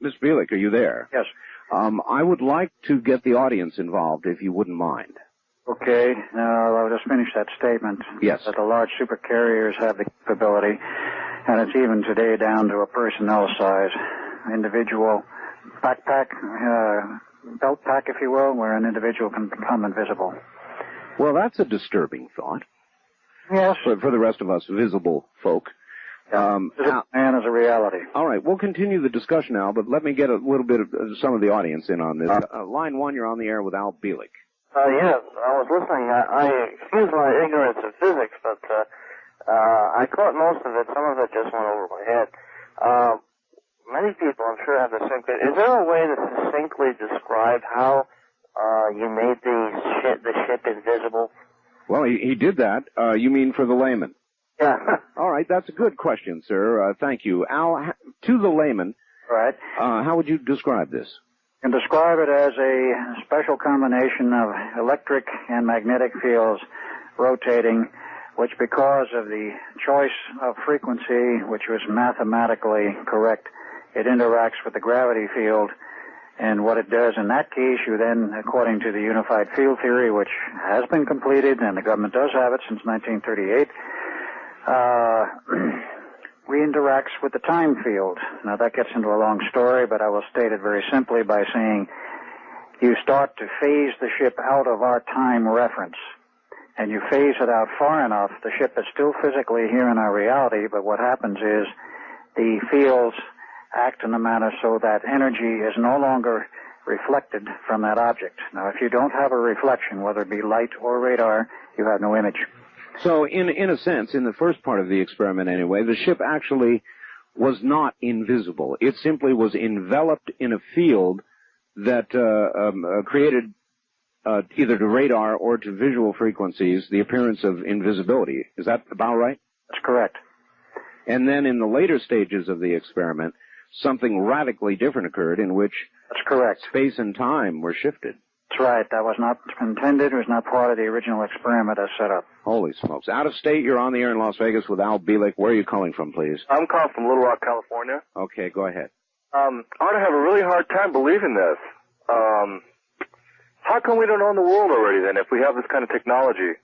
Miss Bielik, are you there? Yes. I would like to get the audience involved, if you wouldn't mind. Okay. Now, I'll just finish that statement. Yes. That the large supercarriers have the capability, and it's even today down to a personnel size, individual backpack, belt pack, if you will, where an individual can become invisible. Well, that's a disturbing thought. Yes. For the rest of us visible folk. Man is a reality. All right, we'll continue the discussion now, but let me get a little bit of some of the audience in on this. Line 1, you're on the air with Al Bielik. Yes, I was listening. I excuse my ignorance of physics, but I caught most of it. Some of it just went over my head. Many people, I'm sure, have the same question. Is there a way to succinctly describe how you made the ship invisible? Well, he did that. You mean for the layman? Yeah. All right, that's a good question, sir. Thank you. Al, to the layman, Right. How would you describe this? You can describe it as a special combination of electric and magnetic fields rotating, which because of the choice of frequency, which was mathematically correct, it interacts with the gravity field. And what it does in that case, you then, according to the unified field theory, which has been completed, and the government does have it since 1938, reinteracts with the time field. Now, that gets into a long story, but I will state it very simply by saying you start to phase the ship out of our time reference, and you phase it out far enough, the ship is still physically here in our reality, but what happens is the fields act in a manner so that energy is no longer reflected from that object. Now, if you don't have a reflection, whether it be light or radar, you have no image. So, in a sense, in the first part of the experiment anyway, the ship actually was not invisible. It simply was enveloped in a field that created either to radar or to visual frequencies the appearance of invisibility. Is that about right? That's correct. And then in the later stages of the experiment, something radically different occurred in which That's correct. Space and time were shifted. That's right. That was not intended. It was not part of the original experiment as set up. Holy smokes. Out of state, you're on the air in Las Vegas with Al Bielik. Where are you calling from, please? I'm calling from Little Rock, California. Okay, go ahead. I would have a really hard time believing this. How come we don't own the world already, then, if we have this kind of technology?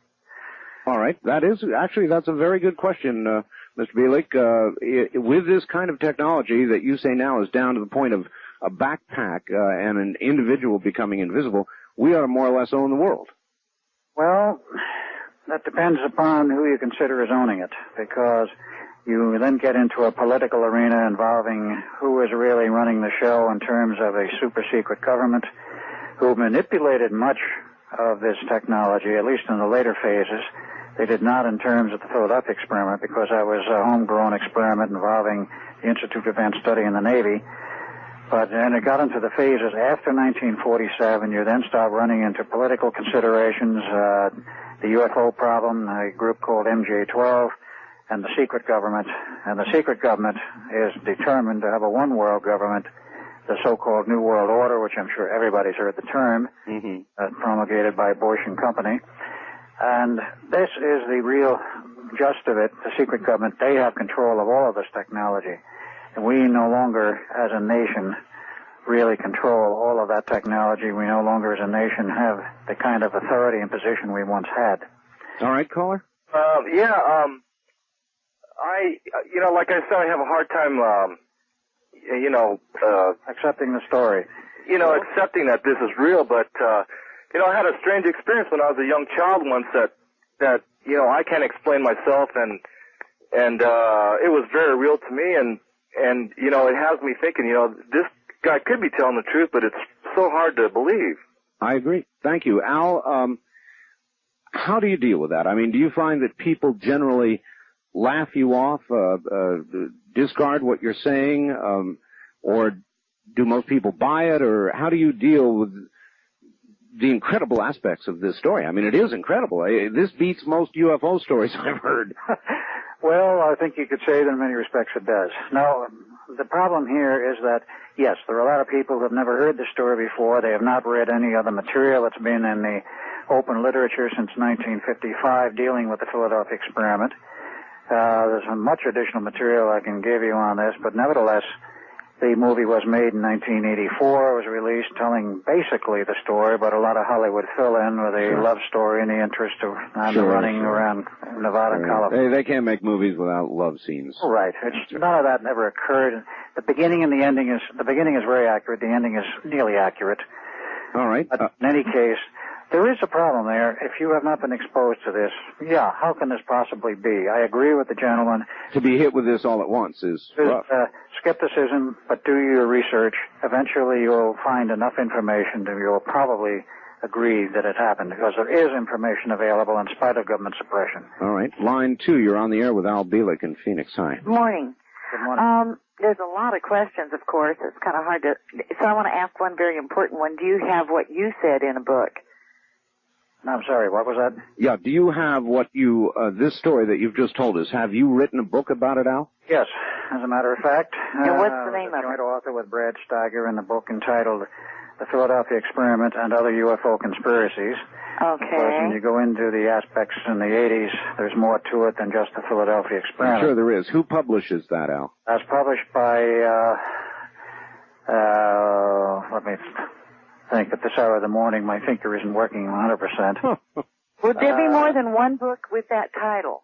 All right. That's a very good question, Mr. Bielik. With this kind of technology that you say now is down to the point of a backpack and an individual becoming invisible, we ought to more or less own the world. Well, that depends upon who you consider as owning it, because you then get into a political arena involving who is really running the show in terms of a super-secret government who manipulated much of this technology, at least in the later phases. They did not in terms of the Philadelphia experiment, because that was a homegrown experiment involving the Institute of Advanced Study in the Navy. But then it got into the phases after 1947. You then start running into political considerations, the UFO problem, a group called MJ-12, and the secret government. And the secret government is determined to have a one-world government, the so-called New World Order, which I'm sure everybody's heard the term, promulgated by Bush and company. And this is the real gist of it. The secret government, they have control of all of this technology. And we no longer, as a nation, really control all of that technology. We no longer, as a nation, have the kind of authority and position we once had. All right, caller? Like I said, I have a hard time, accepting the story. Accepting that this is real, but, I had a strange experience when I was a young child once that I can't explain myself, and it was very real to me, and it has me thinking, this guy could be telling the truth, but it's so hard to believe. I agree. Thank you. Al, how do you deal with that? I mean, do you find that people generally laugh you off, discard what you're saying, or do most people buy it, or how do you deal with the incredible aspects of this story? I mean, it is incredible. This beats most UFO stories I've heard. Well, I think you could say that in many respects it does. Now, the problem here is that, yes, there are a lot of people who have never heard the story before. They have not read any other material that's been in the open literature since 1955 dealing with the Philadelphia experiment. There's much additional material I can give you on this, but nevertheless, The movie was made in 1984. It was released telling basically the story, but a lot of Hollywood fill-in with a love story and the interest of the running around Nevada and California. They can't make movies without love scenes. Right. None of that never occurred. The beginning and the ending is very accurate. The ending is nearly accurate. All right. But in any case, there is a problem there. If you have not been exposed to this, how can this possibly be? I agree with the gentleman. To be hit with this all at once is rough. Skepticism, but do your research. Eventually you'll find enough information that you'll probably agree that it happened, because there is information available in spite of government suppression. All right. Line 2, you're on the air with Al Bielek in Phoenix. Hi. Good morning. Good morning. There's a lot of questions, of course. It's kind of hard to... So I want to ask one very important one. Do you have what you said in a book? I'm sorry, what was that? Yeah, do you have what you, this story that you've just told us, have you written a book about it, Al? Yes, as a matter of fact. And what's the name of it? Joint author with Brad Steiger in the book entitled The Philadelphia Experiment and Other UFO Conspiracies. Okay. But when you go into the aspects in the 80s, there's more to it than just the Philadelphia Experiment. I'm sure there is. Who publishes that, Al? That's published by, let me think, at this hour of the morning, my thinker isn't working 100%. Would there be more than one book with that title?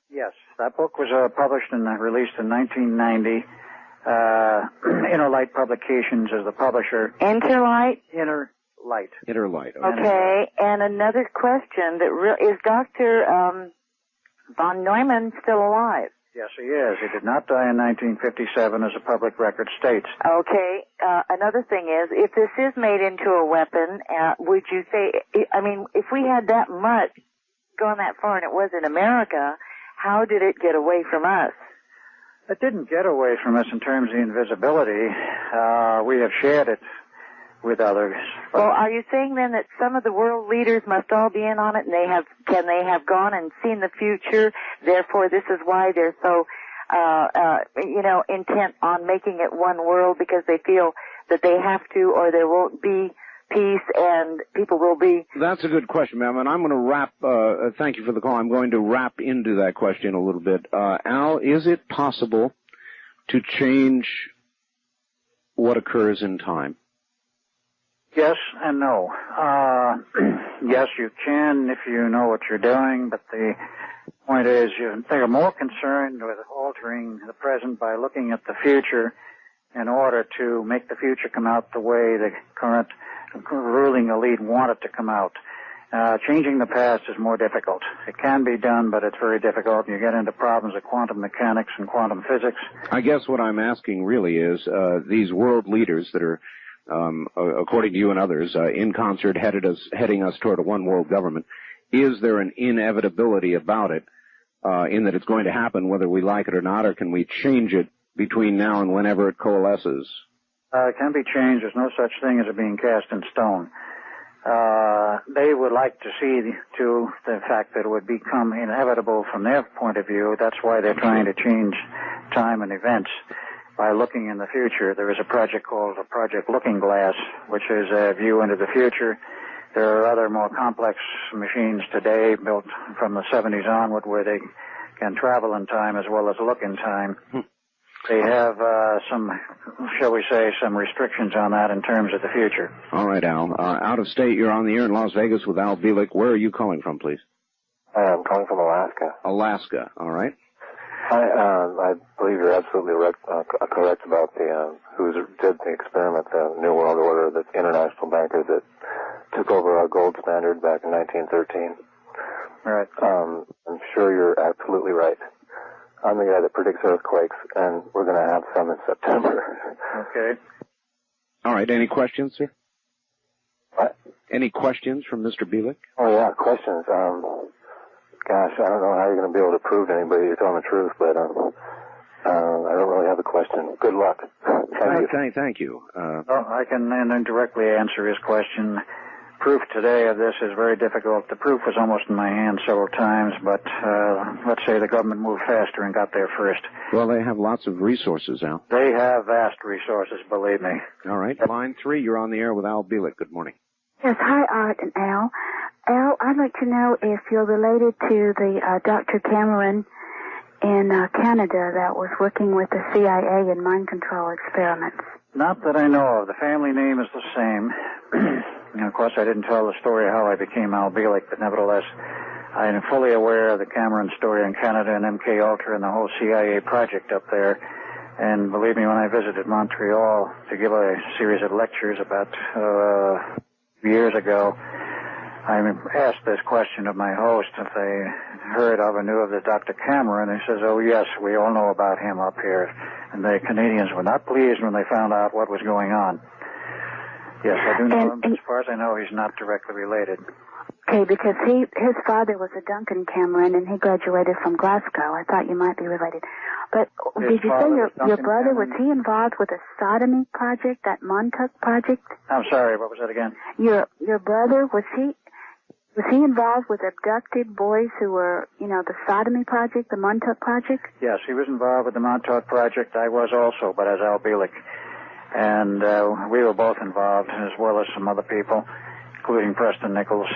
Yes, that book was published and released in 1990. Interlight Publications is the publisher. Interlight? Interlight. Interlight. Okay, and another question, is Dr. von Neumann still alive? Yes, he is. He did not die in 1957, as a public record states. Okay, another thing is, if this is made into a weapon, would you say, I mean, if we had that much gone that far and it was in America, how did it get away from us? It didn't get away from us in terms of the invisibility. We have shared it with others. Well, are you saying then that some of the world leaders must all be in on it, and can they have gone and seen the future? Therefore, this is why they're so, intent on making it one world, because they feel that they have to, or there won't be peace and people will be... That's a good question, ma'am, and I'm going to wrap, thank you for the call, I'm going to wrap into that question a little bit. Al, is it possible to change what occurs in time? Yes and no. Yes, you can if you know what you're doing, but the point is they are more concerned with altering the present by looking at the future in order to make the future come out the way the current ruling elite want it to come out. Changing the past is more difficult. It can be done, but it's very difficult, and you get into problems of quantum mechanics and quantum physics. I guess what I'm asking really is these world leaders that are, according to you and others, in concert heading us toward a one-world government, is there an inevitability about it in that it's going to happen whether we like it or not, or can we change it between now and whenever it coalesces? It can be changed. There's no such thing as it being cast in stone. They would like to see to the fact that it would become inevitable from their point of view. That's why they're trying to change time and events by looking in the future. There is a project called Project Looking Glass, which is a view into the future. There are other more complex machines today built from the 70s onward where they can travel in time as well as look in time. They have some, shall we say, some restrictions on that in terms of the future. All right, Al. Out of state, you're on the air in Las Vegas with Al Bielek. Where are you calling from, please? I'm calling from Alaska. Alaska. All right. I believe you're absolutely correct about who did the experiment, the New World Order, the international bankers that took over our gold standard back in 1913. Right. I'm sure you're absolutely right. I'm the guy that predicts earthquakes, and we're going to have some in September. Okay. All right. Any questions, sir? What? Any questions from Mr. Bielek? Oh, yeah, questions. Gosh, I don't know how you're going to be able to prove to anybody you're telling the truth, but I don't really have a question. Good luck. Thank you. Well, I can indirectly answer his question. Proof today of this is very difficult. The proof was almost in my hand several times, but let's say the government moved faster and got there first. Well, they have lots of resources, Al. They have vast resources, believe me. All right. Line 3, you're on the air with Al Bielek. Good morning. Yes, hi, Art and Al. Al, I'd like to know if you're related to the Dr. Cameron in Canada that was working with the CIA in mind control experiments? Not that I know of. The family name is the same. And of course, I didn't tell the story how I became Al Bielek, but nevertheless, I am fully aware of the Cameron story in Canada and MK Ultra and the whole CIA project up there. And believe me, when I visited Montreal to give a series of lectures about years ago, I asked this question of my host if they heard of or knew of the Dr. Cameron. He says, oh, yes, we all know about him up here. And the Canadians were not pleased when they found out what was going on. Yes, I do know him, but as far as I know, he's not directly related. Okay, because his father was a Duncan Cameron, and he graduated from Glasgow. I thought you might be related. But did you say your brother, was he involved with the sodomy project, that Montauk project? I'm sorry, what was that again? Your brother, was he involved with abducted boys who were, the sodomy project, the Montauk project? Yes, he was involved with the Montauk project. I was also, but as Al Bielek. And we were both involved, as well as some other people, including Preston Nichols.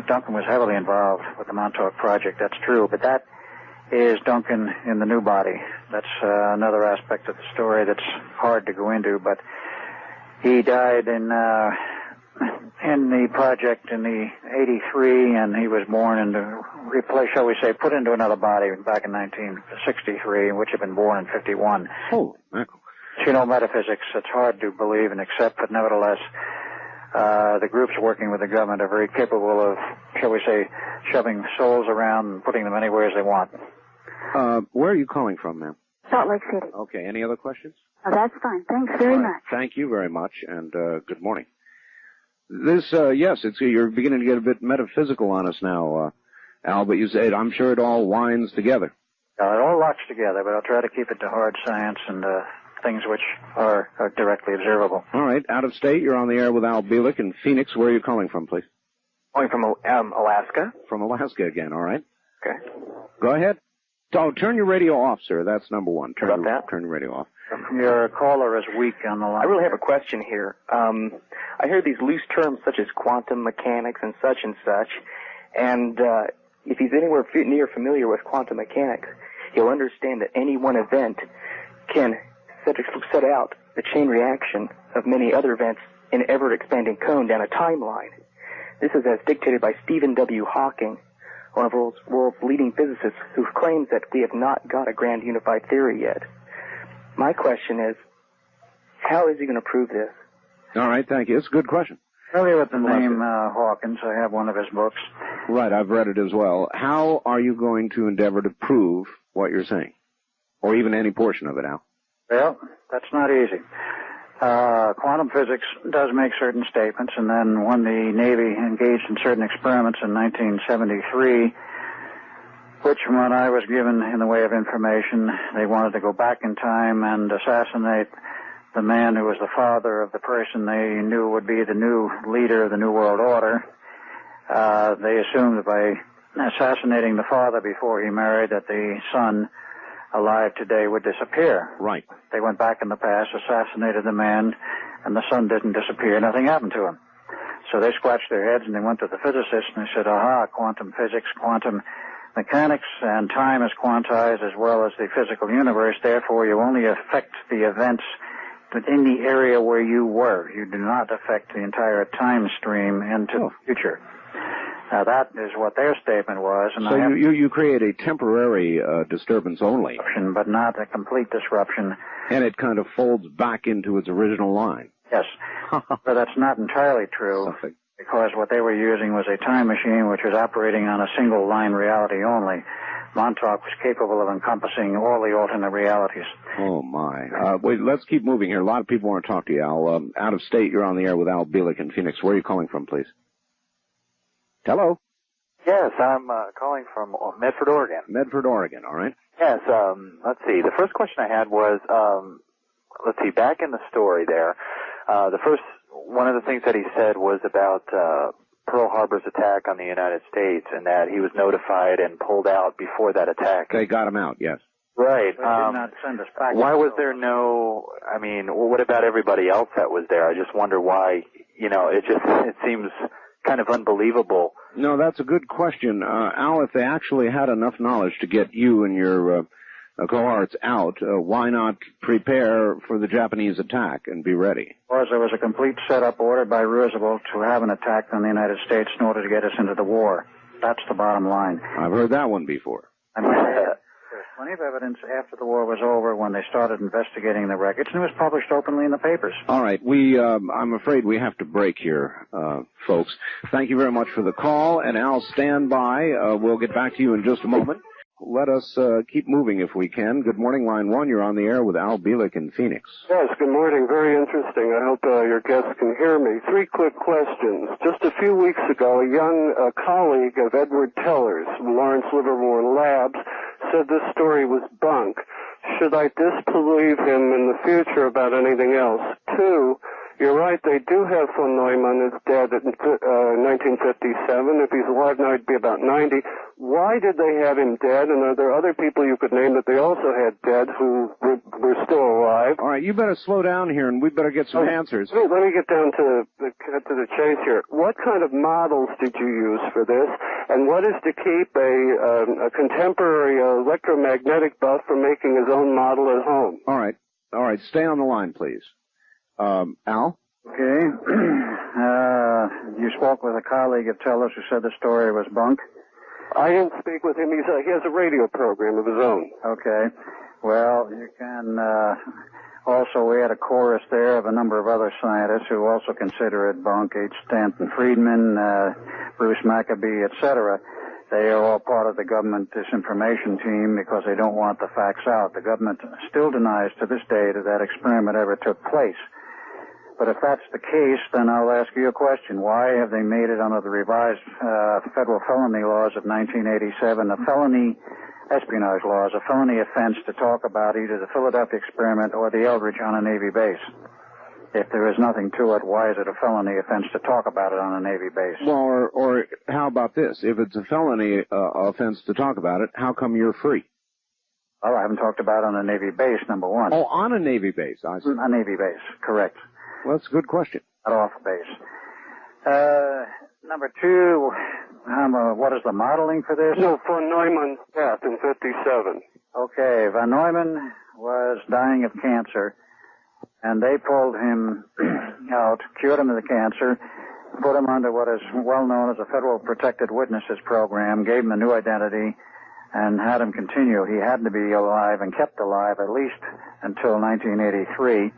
Duncan was heavily involved with the Montauk project, that's true, but that is Duncan in the new body. That's another aspect of the story that's hard to go into, but he died in the project in the 83, and he was born into, shall we say, put into another body back in 1963, which had been born in 51. Holy mackerel. Metaphysics, it's hard to believe and accept, but nevertheless, the groups working with the government are very capable of, shall we say, shoving souls around and putting them anywhere as they want. Where are you calling from, ma'am? Salt Lake City. Okay, any other questions? Oh, that's fine. Thanks very much. Thank you very much, and good morning. This, yes, you're beginning to get a bit metaphysical on us now, Al, but you said, I'm sure it all winds together. It all locks together, but I'll try to keep it to hard science and things which are directly observable. All right, out of state, you're on the air with Al Bielek in Phoenix. Where are you calling from, please? Calling from Alaska. From Alaska again, all right. Okay. Go ahead. Oh, turn your radio off, sir. That's number one. Turn your radio off. Your caller is weak on the line. I really have a question here. I hear these loose terms such as quantum mechanics and such, and if he's anywhere near familiar with quantum mechanics, he'll understand that any one event can set out the chain reaction of many other events in ever-expanding cone down a timeline. This is as dictated by Stephen W. Hawking, one of the world's leading physicists, who claims that we have not got a grand unified theory yet. My question is, how is he going to prove this? All right, thank you. It's a good question. Familiar with the name Hawkins. I have one of his books. Right, I've read it as well. How are you going to endeavor to prove what you're saying? Or even any portion of it, Al? Well, that's not easy. Quantum physics does make certain statements, and then when the Navy engaged in certain experiments in 1973, which from what I was given in the way of information, they wanted to go back in time and assassinate the man who was the father of the person they knew would be the new leader of the New World Order. They assumed that by assassinating the father before he married, that the son alive today would disappear. Right. They went back in the past, assassinated the man, and the son didn't disappear. Nothing happened to him. So they scratched their heads and they went to the physicists and they said, aha, quantum physics, quantum mechanics, and time is quantized as well as the physical universe. Therefore, you only affect the events within the area where you were. You do not affect the entire time stream into the future. Now, that is what their statement was. And so you create a temporary disturbance only. But not a complete disruption. And it kind of folds back into its original line. Yes. But that's not entirely true, because what they were using was a time machine which was operating on a single line reality only. Montauk was capable of encompassing all the alternate realities. Oh, my. Wait, let's keep moving here. A lot of people want to talk to you, Al. Out of state, you're on the air with Al Bielek in Phoenix. Where are you calling from, please? Hello? Yes, I'm calling from Medford, Oregon. Medford, Oregon, all right. Yes, let's see. The first question I had was, let's see, back in the story there, one of the things that he said was about Pearl Harbor's attack on the United States, and that he was notified and pulled out before that attack. They got him out, yes. Right. They did not send us back. Why was there what about everybody else that was there? I just wonder why, it seems kind of unbelievable. No, that's a good question. Al, if they actually had enough knowledge to get you and your cohorts out, why not prepare for the Japanese attack and be ready? Because there was a complete setup ordered by Roosevelt to have an attack on the United States in order to get us into the war. That's the bottom line. I've heard that one before. I mean, there's plenty of evidence after the war was over when they started investigating the wreckage, and it was published openly in the papers. All right. I'm afraid we have to break here, folks. Thank you very much for the call, and Al, stand by. We'll get back to you in just a moment. Let us keep moving if we can. Good morning, line one. You're on the air with Al Bielek in Phoenix. Yes, good morning. Very interesting. I hope your guests can hear me. 3 quick questions. Just a few weeks ago, a young colleague of Edward Teller's from Lawrence Livermore Labs said this story was bunk. Should I disbelieve him in the future about anything else? 2, you're right, they do have von Neumann as dead in 1957. If he's alive now, he'd be about 90. Why did they have him dead? And are there other people you could name that they also had dead who were still alive? All right, you better slow down here, and we better get some answers. Let me get down to the chase here. What kind of models did you use for this? And what is to keep a contemporary electromagnetic buff from making his own model at home? All right. Stay on the line, please. Al? Okay. You spoke with a colleague of Teller's who said the story was bunk? I didn't speak with him. He has a radio program of his own. Okay. Well, you can also, we had a chorus there of a number of other scientists who also consider it bunk. H. Stanton Friedman, Bruce Maccabee, etc. They are all part of the government disinformation team because they don't want the facts out. The government still denies to this day that experiment ever took place. But if that's the case, then I'll ask you a question. Why have they made it under the revised federal felony laws of 1987 a felony espionage laws, a felony offense to talk about either the Philadelphia experiment or the Eldridge on a Navy base? If there is nothing to it, why is it a felony offense to talk about it on a Navy base? Well, or how about this? If it's a felony offense to talk about it, how come you're free? Well, I haven't talked about it on a Navy base, number one. Oh, on a Navy base, I see. A Navy base, correct. Well, that's a good question. Not off base. Number 2, what is the modeling for this? No, von Neumann's death in 57. Okay, von Neumann was dying of cancer, and they pulled him out, cured him of the cancer, put him under what is well known as a Federal Protected Witnesses Program, gave him a new identity, and had him continue. He had to be alive and kept alive at least until 1983.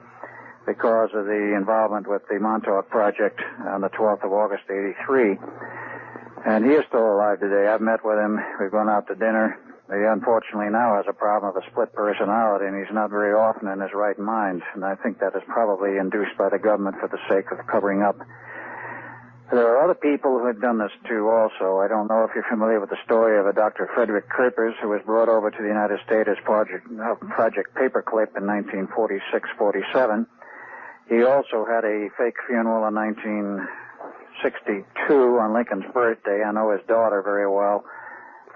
Because of the involvement with the Montauk Project on the 12th of August, 83. And he is still alive today. I've met with him. We've gone out to dinner. He unfortunately now has a problem of a split personality, and he's not very often in his right mind. And I think that is probably induced by the government for the sake of covering up. There are other people who have done this too also. I don't know if you're familiar with the story of a Dr. Frederick Kuipers who was brought over to the United States as Project Paperclip in 1946-47. He also had a fake funeral in 1962 on Lincoln's birthday. I know his daughter very well,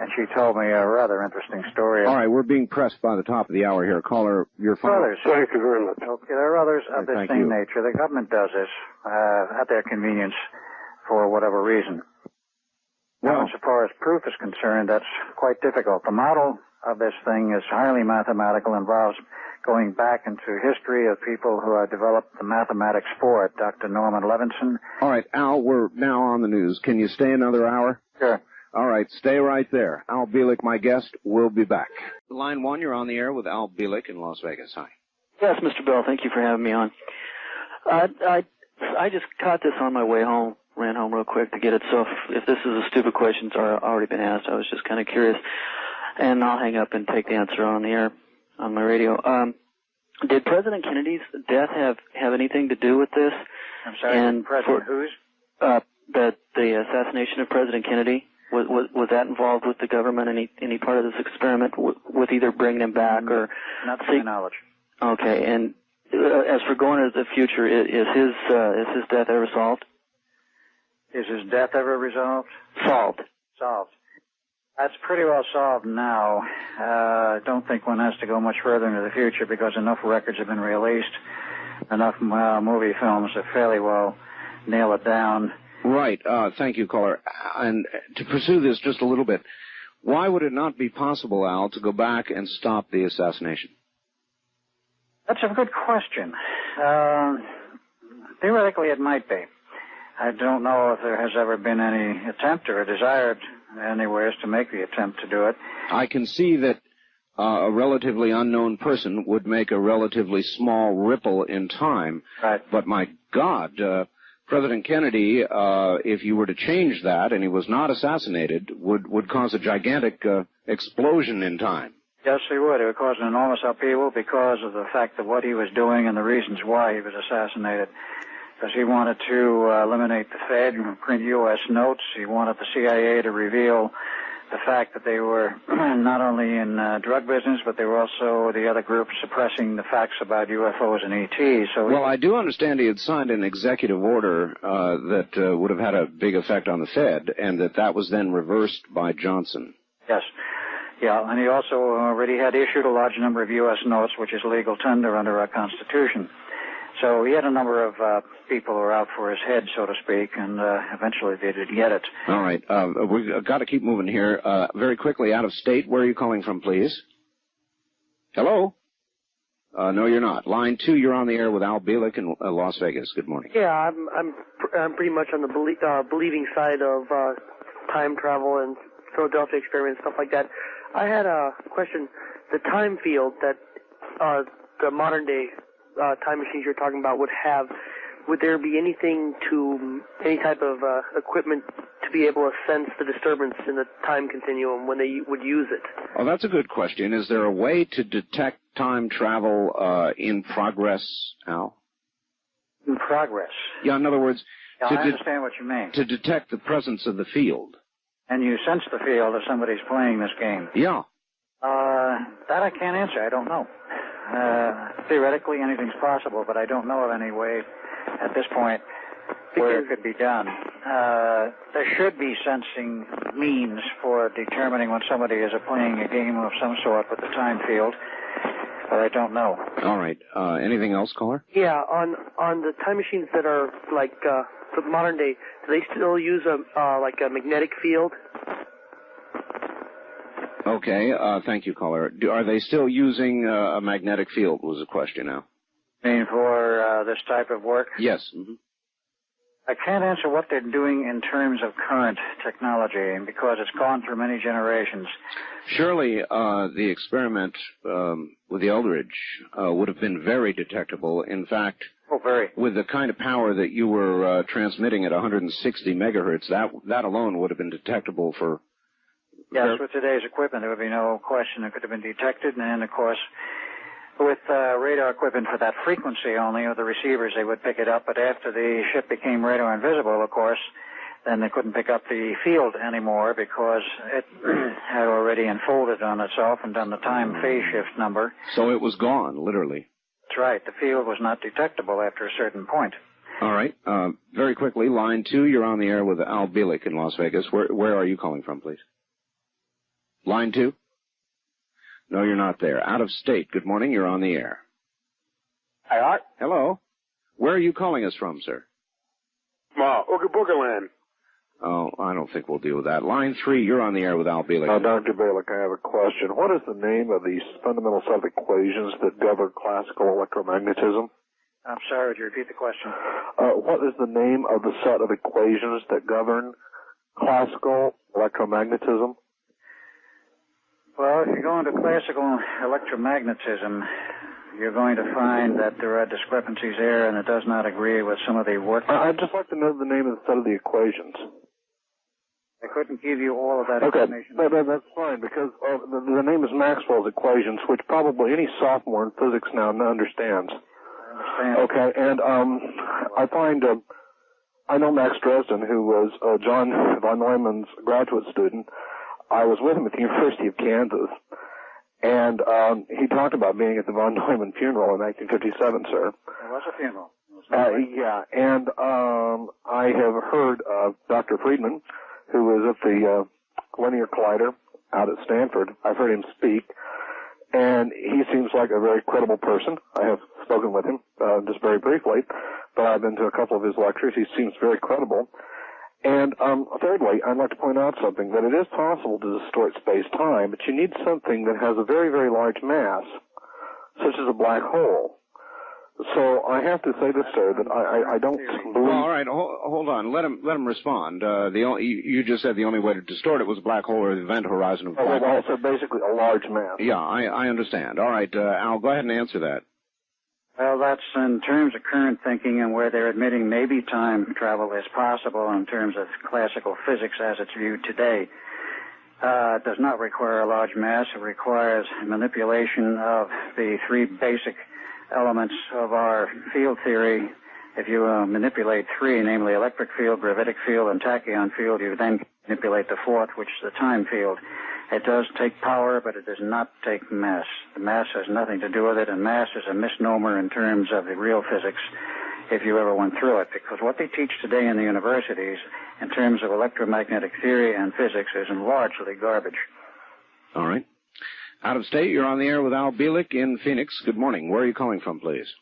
and she told me a rather interesting story. All right, we're being pressed by the top of the hour here. Caller, you're fine. Others. Thank you very much. Okay, there are others of the same nature. The government does this at their convenience for whatever reason. Now, as far as proof is concerned, that's quite difficult. The model of this thing is highly mathematical, involves going back into history of people who have developed the mathematics for it. Dr. Norman Levinson. All right, Al, we're now on the news. Can you stay another hour? Sure. All right, stay right there. Al Bielek, my guest, will be back. Line 1, you're on the air with Al Bielek in Las Vegas. Hi. Yes, Mr. Bell, thank you for having me on. I just caught this on my way home, ran home real quick to get it, so if this is a stupid question, it's already been asked. I was just kind of curious, and I'll hang up and take the answer on the air. On my radio. Did President Kennedy's death have anything to do with this? I'm sorry, and President whose? The assassination of President Kennedy. Was that involved with the government, any part of this experiment with either bringing him back or? Not to my knowledge. Okay, and as for going into the future, is his death ever solved? Is his death ever resolved? Solved. That's pretty well solved now. I don't think one has to go much further into the future because enough records have been released, enough movie films have fairly well nailed it down. Right. Thank you, caller. And to pursue this just a little bit, Why would it not be possible, Al, to go back and stop the assassination? That's a good question. Theoretically, it might be. I don't know if there has ever been any attempt or a desire anywhere to make the attempt to do it. I can see that a relatively unknown person would make a relatively small ripple in time. Right. But my God, President Kennedy, if you were to change that and he was not assassinated, would cause a gigantic explosion in time. Yes, he would. It would cause an enormous upheaval because of the fact of what he was doing and the reasons why he was assassinated. Because he wanted to eliminate the Fed and print U.S. notes. He wanted the CIA to reveal the fact that they were not only in drug business, but they were also the other group suppressing the facts about UFOs and ETs. So well, I do understand he had signed an executive order that would have had a big effect on the Fed, and that was then reversed by Johnson. Yes. Yeah, and he also already had issued a large number of U.S. notes, which is legal tender under our Constitution. So he had a number of people who were out for his head, so to speak, and eventually they did get it. All right. We've got to keep moving here. Very quickly, out of state, where are you calling from, please? Hello? No, you're not. Line 2, you're on the air with Al Bielek in Las Vegas. Good morning. Yeah, I'm pretty much on the believing side of time travel and Philadelphia experiment, stuff like that. I had a question. The time field that the modern day time machines you're talking about would have, would there be any type of equipment to be able to sense the disturbance in the time continuum when they would use it? Oh, that's a good question. Is there a way to detect time travel in progress, Al? In progress? Yeah, in other words... Yeah, I understand what you mean. To detect the presence of the field. And you sense the field if somebody's playing this game? Yeah. That I can't answer. I don't know. Theoretically, anything's possible, but I don't know of any way at this point where it could be done. There should be sensing means for determining when somebody is playing a game of some sort with the time field, but I don't know. All right. Anything else, caller? Yeah, on the time machines that are like the modern day, do they still use like a magnetic field? Okay, thank you, caller. Are they still using a magnetic field, was the question now. You mean for this type of work? Yes. Mm-hmm. I can't answer what they're doing in terms of current technology, because it's gone through many generations. Surely the experiment with the Eldridge would have been very detectable. In fact, very. With the kind of power that you were transmitting at 160 megahertz, that alone would have been detectable for... Yes, with today's equipment, there would be no question it could have been detected. And, of course, with radar equipment for that frequency only, or the receivers, they would pick it up. But after the ship became radar invisible, of course, then they couldn't pick up the field anymore because it had already unfolded on itself and done the time phase shift number. So it was gone, literally. That's right. The field was not detectable after a certain point. All right. Very quickly, line 2, you're on the air with Al Bielek in Las Vegas. Where are you calling from, please? Line 2? No, you're not there. Out of state. Good morning. You're on the air. Hi, Art. Hello. Where are you calling us from, sir? Ooga Boogaland. Oh, I don't think we'll deal with that. Line 3, you're on the air with Al Bielek. Dr. Bielek, I have a question. What is the name of these fundamental set of equations that govern classical electromagnetism? I'm sorry, would you repeat the question? What is the name of the set of equations that govern classical electromagnetism? Well, if you go into classical electromagnetism, you're going to find that there are discrepancies there, and it does not agree with some of the work. I'd just like to know the name of the set of the equations. I couldn't give you all of that information. Okay, that's fine, because the name is Maxwell's equations, which probably any sophomore in physics now understands. I understand. Okay, and I find... I know Max Dresden, who was John von Neumann's graduate student. I was with him at the University of Kansas, and he talked about being at the von Neumann funeral in 1957, sir. There was a funeral. Yeah, and I have heard of Dr. Friedman, who was at the Linear Collider out at Stanford. I've heard him speak, and he seems like a very credible person. I have spoken with him just very briefly, but I've been to a couple of his lectures. He seems very credible. And thirdly, I'd like to point out something, that it is possible to distort space-time, but you need something that has a very, very large mass, such as a black hole. So I have to say this, sir, that I don't believe... Well, all right, hold on. Let him respond. You just said the only way to distort it was a black hole or the event horizon of a black hole. So basically a large mass. Yeah, I understand. All right, Al, go ahead and answer that. Well, that's in terms of current thinking and where they're admitting maybe time travel is possible in terms of classical physics as it's viewed today. It does not require a large mass. It requires manipulation of the three basic elements of our field theory. If you manipulate three, namely electric field, gravitic field, and tachyon field, you then manipulate the fourth, which is the time field. It does take power, but it does not take mass. The mass has nothing to do with it, and mass is a misnomer in terms of the real physics if you ever went through it, because what they teach today in the universities in terms of electromagnetic theory and physics is largely garbage. All right. Out of state, you're on the air with Al Bielik in Phoenix. Good morning. Where are you calling from, please?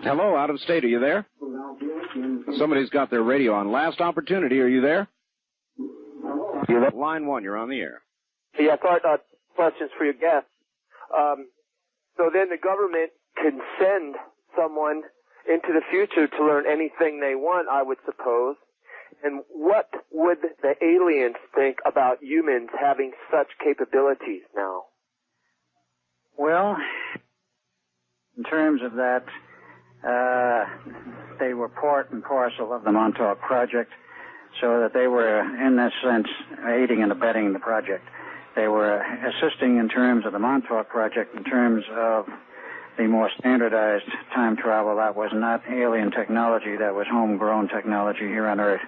Hello, out of state. Are you there? Somebody's got their radio on. Last opportunity. Are you there? Line 1, you're on the air. Yeah, I thought questions for your guests. So then the government can send someone into the future to learn anything they want, I would suppose. And what would the aliens think about humans having such capabilities now? Well, in terms of that, they were part and parcel of the Montauk Project, so that they were, in that sense, aiding and abetting the project. They were assisting in terms of the Montauk Project, in terms of the more standardized time travel. That was not alien technology, that was homegrown technology here on Earth.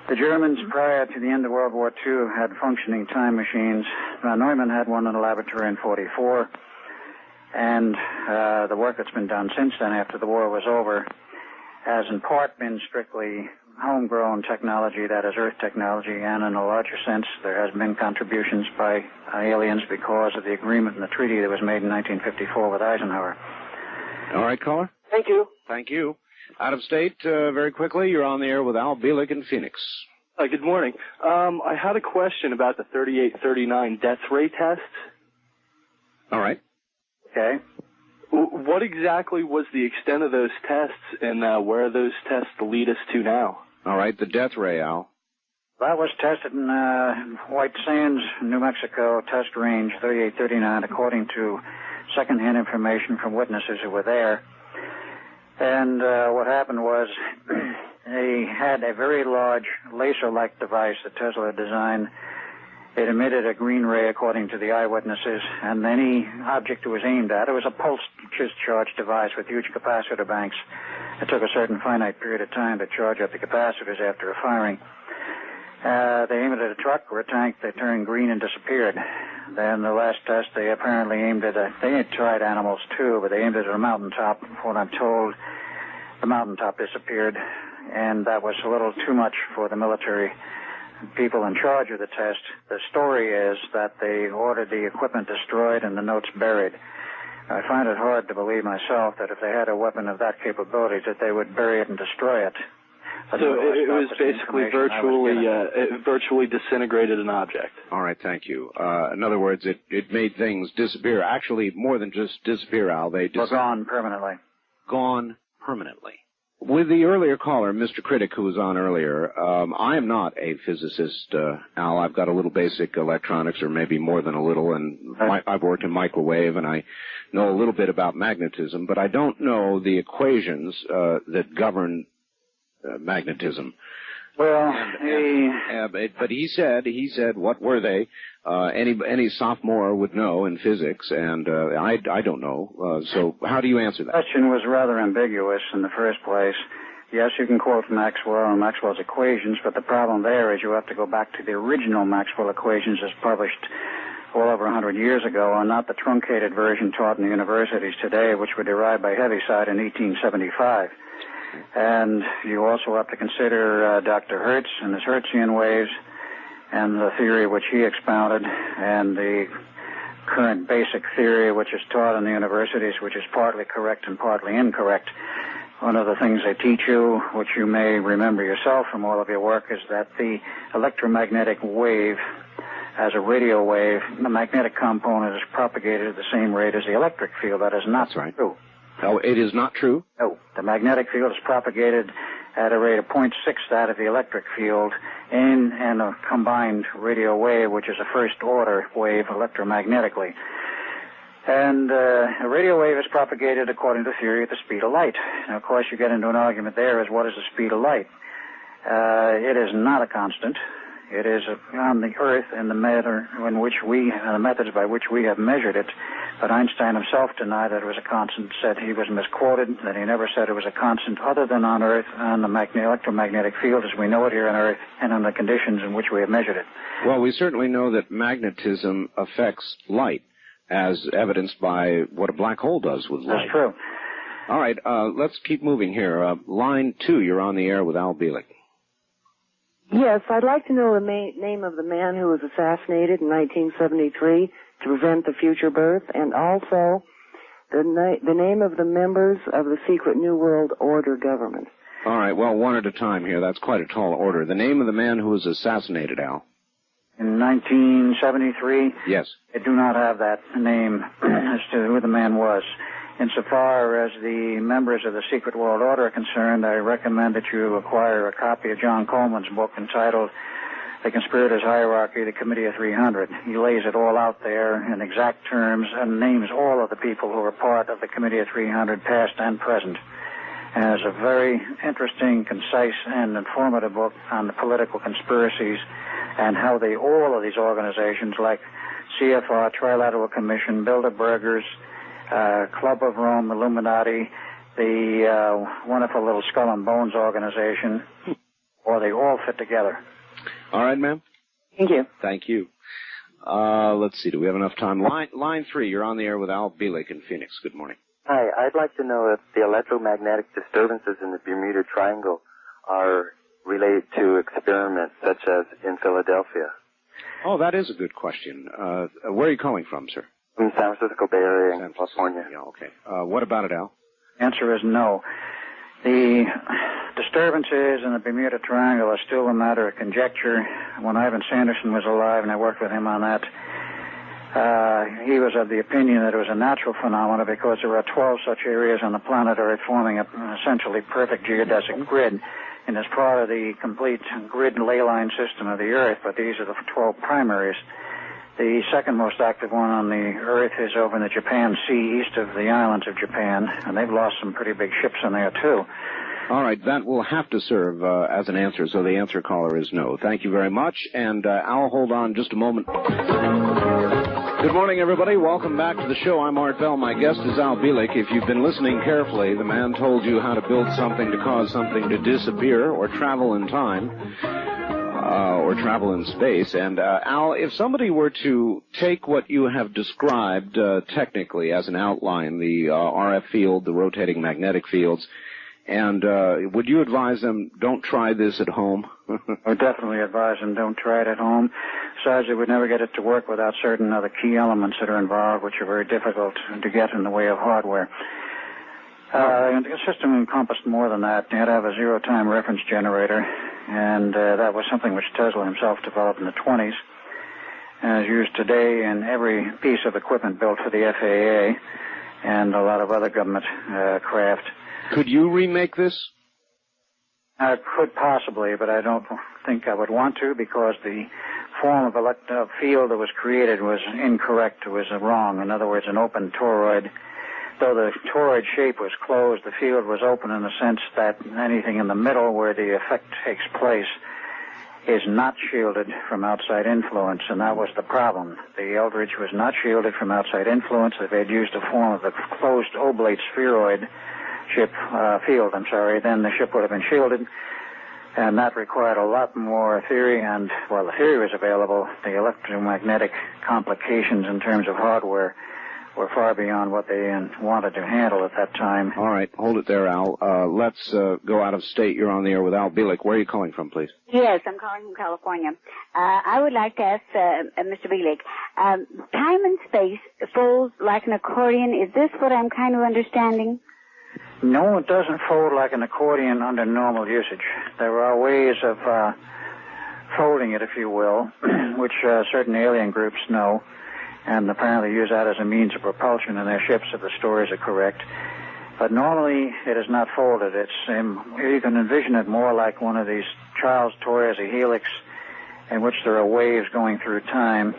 The Germans, prior to the end of World War II, had functioning time machines. Von Neumann had one in the laboratory in 1944, and the work that's been done since then, after the war was over, has in part been strictly homegrown technology, that is Earth technology, and in a larger sense, there has been contributions by aliens because of the agreement and the treaty that was made in 1954 with Eisenhower. All right, caller. Thank you. Thank you. Out of state, very quickly, you're on the air with Al Bielik in Phoenix. Good morning. I had a question about the 3839 death ray test. All right. Okay. What exactly was the extent of those tests, and where those tests lead us to now? All right, the death ray, Al. That was tested in White Sands, New Mexico, test range 3839, according to secondhand information from witnesses who were there. And what happened was they had a very large laser-like device that Tesla designed. It emitted a green ray, according to the eyewitnesses, and any object it was aimed at, it was a pulse-charge device with huge capacitor banks. It took a certain finite period of time to charge up the capacitors after a firing. They aimed it at a truck or a tank, they turned green and disappeared. Then the last test, they apparently aimed at they had tried animals too, but they aimed it at a mountaintop. From what I'm told, the mountaintop disappeared, and that was a little too much for the military people in charge of the test. The story is that they ordered the equipment destroyed and the notes buried. I find it hard to believe myself that if they had a weapon of that capability, that they would bury it and destroy it. So it was basically virtually disintegrated an object. All right, thank you. In other words, it made things disappear. Actually, more than just disappear, Al. They were gone permanently. Gone permanently. With the earlier caller, Mr. Critic, who was on earlier, I am not a physicist, Al. I've got a little basic electronics, or maybe more than a little, and I've worked in microwave, and I know a little bit about magnetism, but I don't know the equations that govern magnetism. Well, but he said, what were they? Any sophomore would know in physics, and I don't know. So how do you answer that? The question was rather ambiguous in the first place. Yes, you can quote Maxwell and Maxwell's equations, but the problem there is you have to go back to the original Maxwell equations as published well over 100 years ago, and not the truncated version taught in the universities today, which were derived by Heaviside in 1875. And you also have to consider Dr. Hertz and his Hertzian waves and the theory which he expounded, and the current basic theory which is taught in the universities, which is partly correct and partly incorrect. One of the things they teach you, which you may remember yourself from all of your work, is that the electromagnetic wave, as a radio wave, the magnetic component is propagated at the same rate as the electric field. That is not true. Oh, it is not true? No. The magnetic field is propagated at a rate of 0.6 that of the electric field in a combined radio wave, which is a first-order wave electromagnetically. And a radio wave is propagated according to theory at the speed of light. Now, of course, you get into an argument there as what is the speed of light. It is not a constant. It is on the Earth in the matter in which the methods by which we have measured it. But Einstein himself denied that it was a constant, said he was misquoted, that he never said it was a constant other than on Earth, on the electromagnetic field as we know it here on Earth, and on the conditions in which we have measured it. Well, we certainly know that magnetism affects light, as evidenced by what a black hole does with light. That's true. All right, let's keep moving here. Line 2, you're on the air with Al Bielek. Yes, I'd like to know the name of the man who was assassinated in 1973 to prevent the future birth, and also the name of the members of the secret New World Order government. All right, well, one at a time here. That's quite a tall order. The name of the man who was assassinated, Al? In 1973? Yes. I do not have that name as to who the man was. Insofar as the members of the Secret World Order are concerned, I recommend that you acquire a copy of John Coleman's book entitled The Conspirators' Hierarchy, the Committee of 300. He lays it all out there in exact terms and names all of the people who are part of the Committee of 300, past and present. And it's a very interesting, concise, and informative book on the political conspiracies and how all of these organizations like CFR, Trilateral Commission, Bilderbergers, Club of Rome, Illuminati, the wonderful little Skull and Bones organization, or they all fit together. All right, ma'am. Thank you. Thank you. Let's see, do we have enough time? Line 3, you're on the air with Al Bielek in Phoenix. Good morning. Hi, I'd like to know if the electromagnetic disturbances in the Bermuda Triangle are related to experiments such as in Philadelphia. Oh, that is a good question. Where are you calling from, sir? From San Francisco Bay Area in California. Yeah, okay. What about it, Al? Answer is no. The disturbances in the Bermuda Triangle are still a matter of conjecture. When Ivan Sanderson was alive, and I worked with him on that, he was of the opinion that it was a natural phenomenon because there are 12 such areas on the planet Earth forming an essentially perfect geodesic grid, and it's part of the complete grid ley line system of the Earth, but these are the 12 primaries. The second most active one on the Earth is over in the Japan Sea, east of the islands of Japan, and they've lost some pretty big ships in there, too. All right, that will have to serve as an answer, so the answer caller is no. Thank you very much, and I'll hold on just a moment. Good morning, everybody. Welcome back to the show. I'm Art Bell. My guest is Al Bielek. If you've been listening carefully, the man told you how to build something to cause something to disappear or travel in time. Or travel in space. And, Al, if somebody were to take what you have described technically as an outline, the RF field, the rotating magnetic fields, and would you advise them, don't try this at home? I would definitely advise them, don't try it at home. Besides, they would never get it to work without certain other key elements that are involved, which are very difficult to get in the way of hardware. The system encompassed more than that. You had to have a zero-time reference generator, and that was something which Tesla himself developed in the 20s, and is used today in every piece of equipment built for the FAA and a lot of other government craft. Could you remake this? I could possibly, but I don't think I would want to, because the form of field that was created was incorrect. It was wrong. In other words, an open toroid. Though the toroid shape was closed, the field was open in the sense that anything in the middle where the effect takes place is not shielded from outside influence, and that was the problem. The Eldridge was not shielded from outside influence. If they'd used a form of the closed oblate spheroid field, then the ship would have been shielded, and that required a lot more theory, and while the theory was available, the electromagnetic complications in terms of hardware were far beyond what they wanted to handle at that time. All right, hold it there, Al. Let's go out of state. You're on the air with Al Bielek. Where are you calling from, please? Yes, I'm calling from California. I would like to ask Mr. Bielek, time and space folds like an accordion. Is this what I'm kind of understanding? No, it doesn't fold like an accordion under normal usage. There are ways of folding it, if you will, which certain alien groups know, and apparently use that as a means of propulsion in their ships if the stories are correct. But normally it is not folded. You can envision it more like one of these child's toys, a helix, in which there are waves going through time.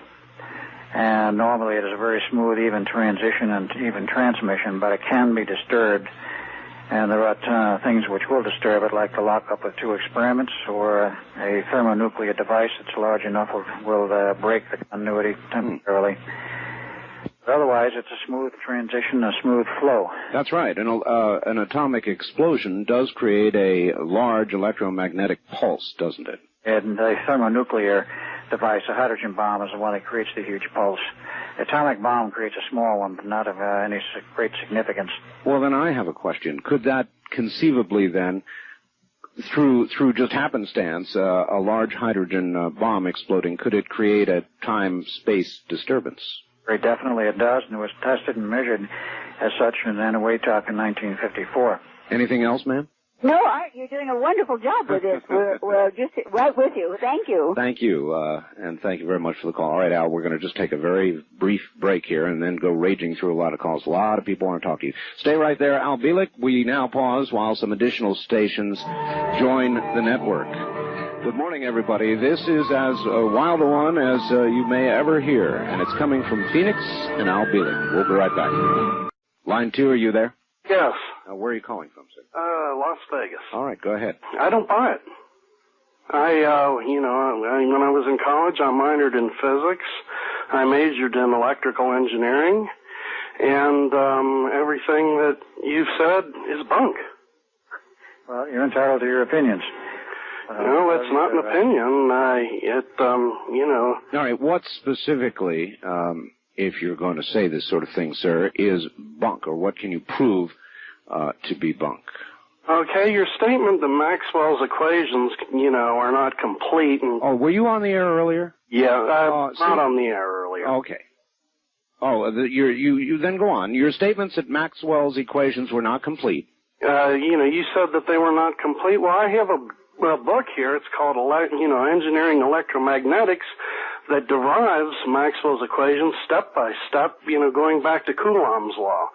And normally it is a very smooth, even transition and even transmission, but it can be disturbed. And there are things which will disturb it, like the lockup of two experiments or a thermonuclear device that's large enough will break the continuity temporarily. But otherwise, it's a smooth transition, a smooth flow. That's right. An atomic explosion does create a large electromagnetic pulse, doesn't it? And a thermonuclear device, a hydrogen bomb, is the one that creates the huge pulse. The atomic bomb creates a small one, but not of any great significance. Well, then I have a question. Could that conceivably then, through just happenstance, a large hydrogen bomb exploding, could it create a time-space disturbance? Very definitely it does, and it was tested and measured as such in Anahuac in 1954. Anything else, ma'am? No, Art, you're doing a wonderful job with this. We're just right with you. Thank you. Thank you, and thank you very much for the call. All right, Al, we're going to just take a very brief break here and then go raging through a lot of calls. A lot of people want to talk to you. Stay right there, Al Bielek. We now pause while some additional stations join the network. Good morning, everybody. This is as wild a one as you may ever hear, and it's coming from Phoenix and Al Bielek. We'll be right back. Line 2, are you there? Yes. Where are you calling from, sir? Las Vegas. All right, go ahead. I don't buy it. When I was in college, I minored in physics. I majored in electrical engineering, and everything that you've said is bunk. Well, you're entitled to your opinions. No, it's not an opinion. All right, what specifically, if you're going to say this sort of thing, sir, is bunk, or what can you prove to be bunk? Okay, your statement that Maxwell's equations, are not complete. Oh, were you on the air earlier? Yeah, not on the air earlier. Okay. Oh, you then go on. Your statements that Maxwell's equations were not complete. You said that they were not complete. Well, I have a book here. It's called, Engineering Electromagnetics, that derives Maxwell's equations step by step, going back to Coulomb's law.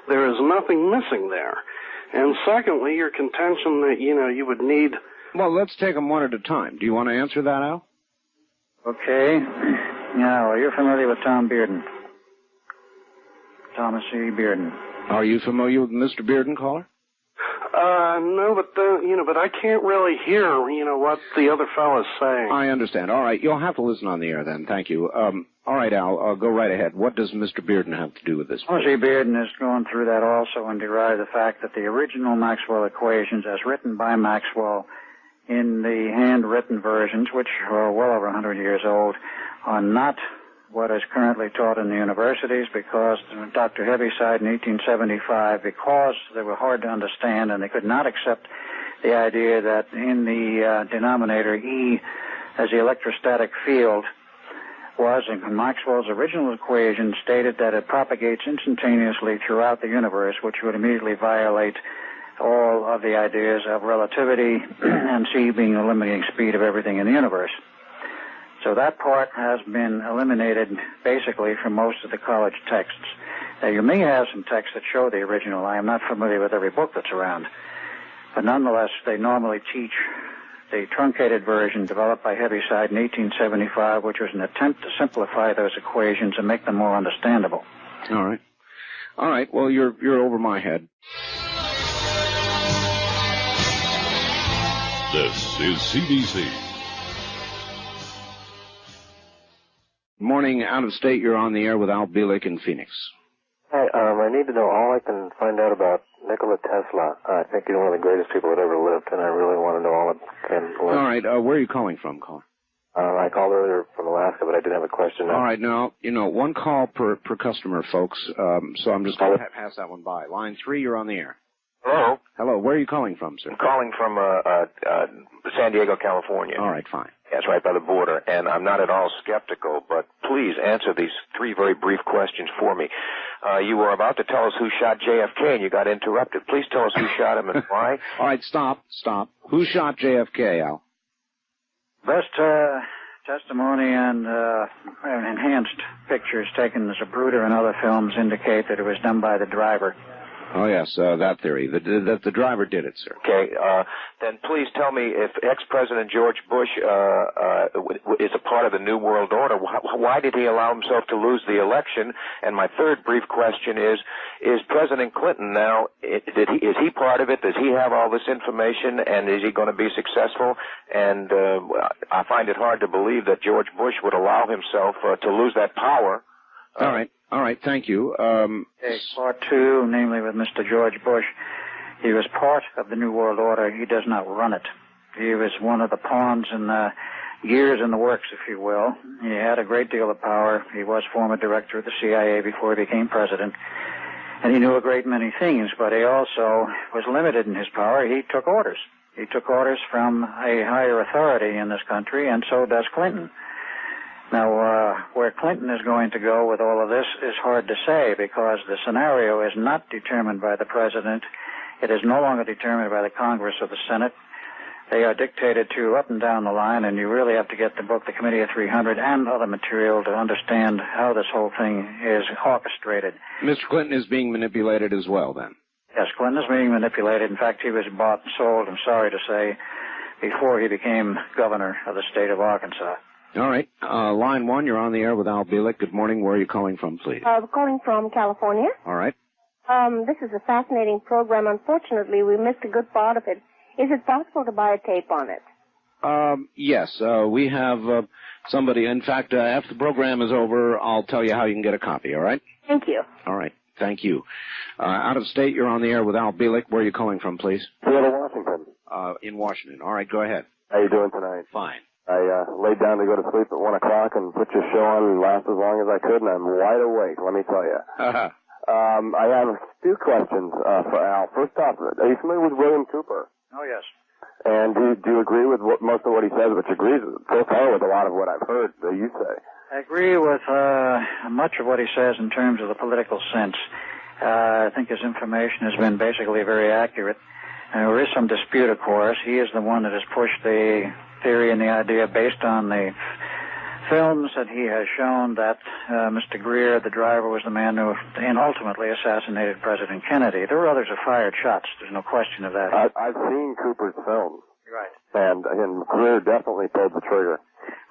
There is nothing missing there. And secondly, your contention that, you would need... Well, let's take them one at a time. Do you want to answer that, Al? Okay. Now, are you familiar with Tom Bearden? Thomas C. Bearden. Are you familiar with Mr. Bearden, caller? No, but I can't really hear, what the other fellow's saying. I understand. All right, you'll have to listen on the air then. Thank you. All right, Al, go right ahead. What does Mr. Bearden have to do with this? Thomas C. Bearden has gone through that also and derived the fact that the original Maxwell equations, as written by Maxwell in the handwritten versions, which are well over 100 years old, are not what is currently taught in the universities, because Dr. Heaviside in 1875, because they were hard to understand and they could not accept the idea that in the denominator E as the electrostatic field was, in Maxwell's original equation, stated that it propagates instantaneously throughout the universe, which would immediately violate all of the ideas of relativity and C being the limiting speed of everything in the universe. So that part has been eliminated basically from most of the college texts. Now, you may have some texts that show the original. I am not familiar with every book that's around. But nonetheless, they normally teach the truncated version developed by Heaviside in 1875, which was an attempt to simplify those equations and make them more understandable. All right. All right. Well, you're over my head. This is CBC. Morning, out of state. You're on the air with Al Bielek in Phoenix. Hi, I need to know all I can find out about Nikola Tesla. I think he's one of the greatest people that ever lived, and I really want to know all I can learn. All right, where are you calling from, caller? I called earlier from Alaska, but I did have a question. All right, now, one call per customer, folks, so I'm just going to pass that one by. Line 3, you're on the air. Hello? Hello, where are you calling from, sir? I'm calling from San Diego, California. All right, fine. That's right by the border, and I'm not at all skeptical, but please answer these three very brief questions for me. You were about to tell us who shot JFK, and you got interrupted. Please tell us who shot him and why. All right, stop. Who shot JFK, Al? Best testimony and enhanced pictures taken as a Zapruder and other films indicate that it was done by the driver. Oh, yes, that theory. That the driver did it, sir. Okay, then please tell me if ex-President George Bush is a part of the New World Order, why did he allow himself to lose the election? And my third brief question is President Clinton now, is he part of it? Does he have all this information, and is he going to be successful? And I find it hard to believe that George Bush would allow himself to lose that power. All right, thank you. Part two, namely with Mr. George Bush, he was part of the New World Order. He does not run it. He was one of the pawns and gears in the works, if you will. He had a great deal of power. He was former director of the CIA before he became president. And he knew a great many things, but he also was limited in his power. He took orders. He took orders from a higher authority in this country, and so does Clinton. Now, where Clinton is going to go with all of this is hard to say because the scenario is not determined by the president. It is no longer determined by the Congress or the Senate. They are dictated to up and down the line, and you really have to get the book, The Committee of 300, and other material to understand how this whole thing is orchestrated. Mr. Clinton is being manipulated as well, then? Yes, Clinton is being manipulated. In fact, he was bought and sold, I'm sorry to say, before he became governor of the state of Arkansas. All right. Line one, you're on the air with Al Bielek. Good morning. Where are you calling from, please? Calling from California. All right. This is a fascinating program. Unfortunately, we missed a good part of it. Is it possible to buy a tape on it? Yes. We have somebody. In fact, after the program is over, I'll tell you how you can get a copy, all right? Thank you. All right. Thank you. Out of state, you're on the air with Al Bielek. Where are you calling from, please? Seattle, Washington. In Washington. All right. Go ahead. How you doing tonight? Fine. I laid down to go to sleep at 1 o'clock and put your show on and last as long as I could, and I'm wide awake, let me tell you. I have two questions for Al. First off, are you familiar with William Cooper? Oh, yes. And do you agree with most of what he says, which agrees so far with a lot of what I've heard that you say? I agree with much of what he says in terms of the political sense. I think his information has been basically very accurate. There is some dispute, of course. He is the one that has pushed the theory and the idea based on the films that he has shown that Mr. Greer, the driver, was the man who ultimately assassinated President Kennedy. There were others who fired shots. There's no question of that. I've seen Cooper's films. Right. And Greer definitely pulled the trigger.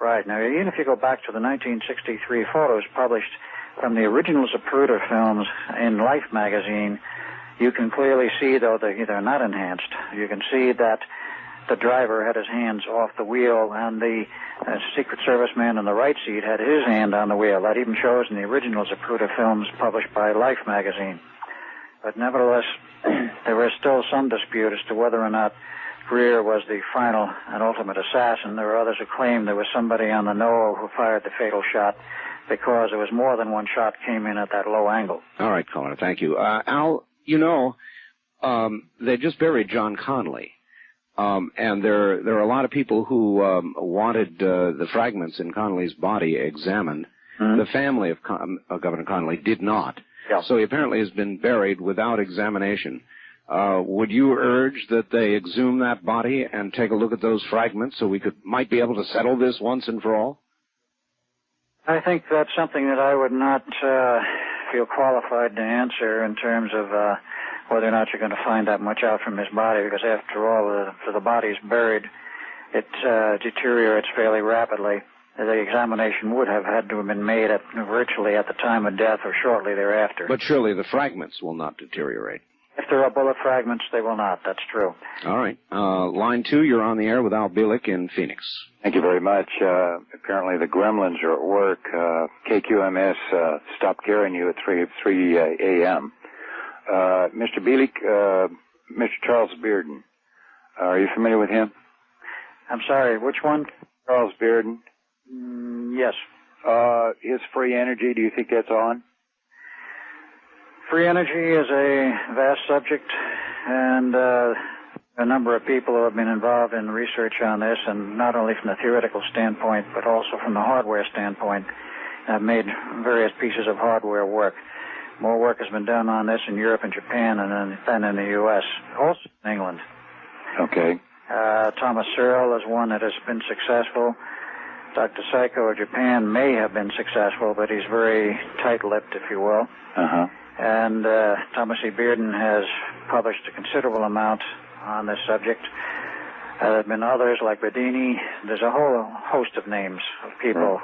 Right. Now, even if you go back to the 1963 photos published from the original Zapruder films in Life magazine, you can clearly see, though they're not enhanced, you can see that the driver had his hands off the wheel, and the Secret Service man in the right seat had his hand on the wheel. That even shows in the original Zapruder films published by Life magazine. But nevertheless, there was still some dispute as to whether or not Greer was the final and ultimate assassin. There were others who claimed there was somebody on the knoll who fired the fatal shot because there was more than one shot came in at that low angle. All right, caller. Thank you. Al, they just buried John Connally. And there are a lot of people who wanted the fragments in Connally's body examined. Mm-hmm. The family of Governor Connally did not. Yeah. So he apparently has been buried without examination. Would you urge that they exhume that body and take a look at those fragments so we might be able to settle this once and for all? I think that's something that I would not feel qualified to answer in terms of whether or not you're going to find that much out from his body, because after all, if the body's buried, it deteriorates fairly rapidly. The examination would have had to have been made virtually at the time of death or shortly thereafter. But surely the fragments will not deteriorate. If there are bullet fragments, they will not. That's true. All right. Line 2, you're on the air with Al Bielek in Phoenix. Thank you very much. Apparently the gremlins are at work. KQMS stopped carrying you at 3 a.m. Mr. Bielek, Mr. Charles Bearden, are you familiar with him? I'm sorry, which one? Charles Bearden. Yes. His free energy, do you think that's on? Free energy is a vast subject, and A number of people who have been involved in research on this, and not only from the theoretical standpoint, but also from the hardware standpoint, have made various pieces of hardware work. More work has been done on this in Europe and Japan than in the U.S., also in England. Okay. Thomas Searle is one that has been successful. Dr. Saiko of Japan may have been successful, but he's very tight-lipped, if you will. Uh-huh. And Thomas E. Bearden has published a considerable amount on this subject. There have been others like Bedini. There's a whole host of names of people.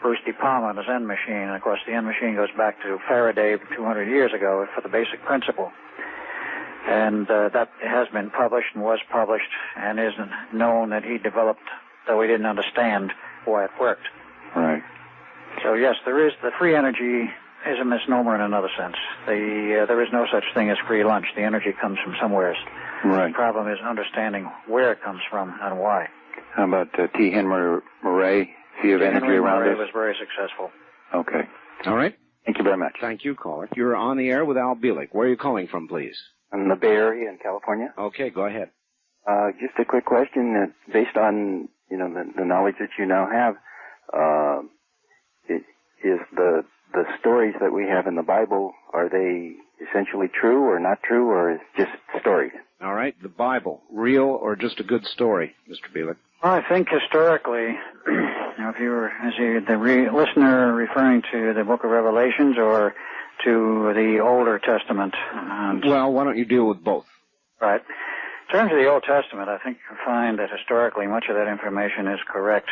Bruce De Palma, the Zen machine. And, of course, the Zen machine goes back to Faraday 200 years ago for the basic principle. And that has been published and was published and is known that he developed, though we didn't understand why it worked. Right. So, yes, there is the free energy is a misnomer in another sense. There is no such thing as free lunch. The energy comes from somewhere. Right. The problem is understanding where it comes from and why. How about T. Henry Murray? Is he of energy Henry around Murray us? was very successful. Okay. All right. Thank you very much. Thank you, caller. You're on the air with Al Bielek. Where are you calling from, please? I'm in the Bay Area in California. Okay, go ahead. Just a quick question based on, the knowledge that you now have. Is the stories that we have in the Bible, are they essentially true or not true, or is it just stories? All right, the Bible, real or just a good story, Mr. Bielek? Well, I think historically, if you were, listener referring to the book of Revelations or to the Older Testament? Well, why don't you deal with both? Right. In terms of the Old Testament, I think you find that historically much of that information is correct.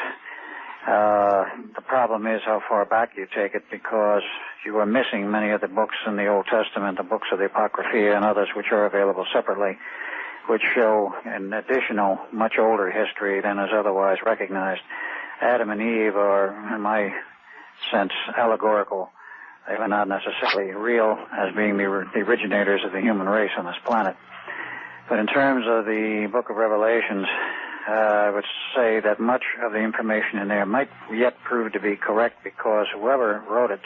The problem is how far back you take it, because you are missing many of the books in the Old Testament, the books of the Apocrypha and others which are available separately, which show an additional, much older history than is otherwise recognized. Adam and Eve are, in my sense, allegorical. They are not necessarily real as being the originators of the human race on this planet. But in terms of the book of Revelations, I would say that much of the information in there might yet prove to be correct, because whoever wrote it,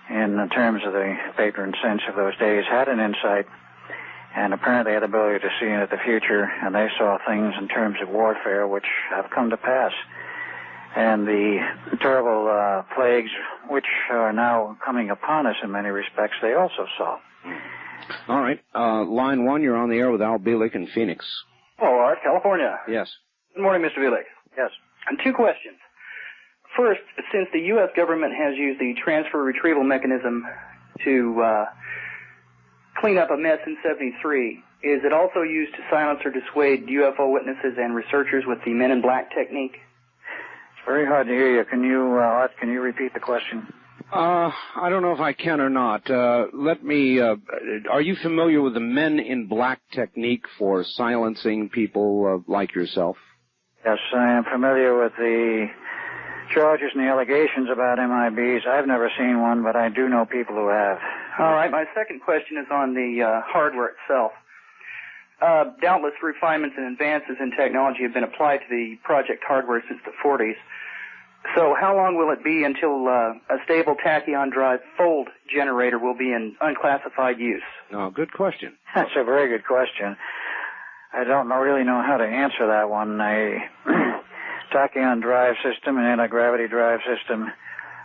in terms of the patron saints of those days, had an insight and apparently had the ability to see into the future, and they saw things in terms of warfare which have come to pass. And the terrible plagues which are now coming upon us in many respects, they also saw. All right. Line one, you're on the air with Al Bielek in Phoenix. Hello, Art, California. Yes. Good morning, Mr. Bielek. Yes. And two questions. First, since the U.S. government has used the transfer retrieval mechanism to clean up a mess in 73, is it also used to silence or dissuade UFO witnesses and researchers with the Men in Black technique? It's very hard to hear you. Can you, Art, can you repeat the question? I don't know if I can or not. Are you familiar with the Men in Black technique for silencing people like yourself? Yes, I am familiar with the charges and the allegations about MIBs. I've never seen one, but I do know people who have. All right, my second question is on the hardware itself. Doubtless refinements and advances in technology have been applied to the project hardware since the 40s. So how long will it be until a stable tachyon drive fold generator will be in unclassified use? Oh, good question. That's a very good question. I don't really know how to answer that one. A tachyon drive system, an anti-gravity drive system,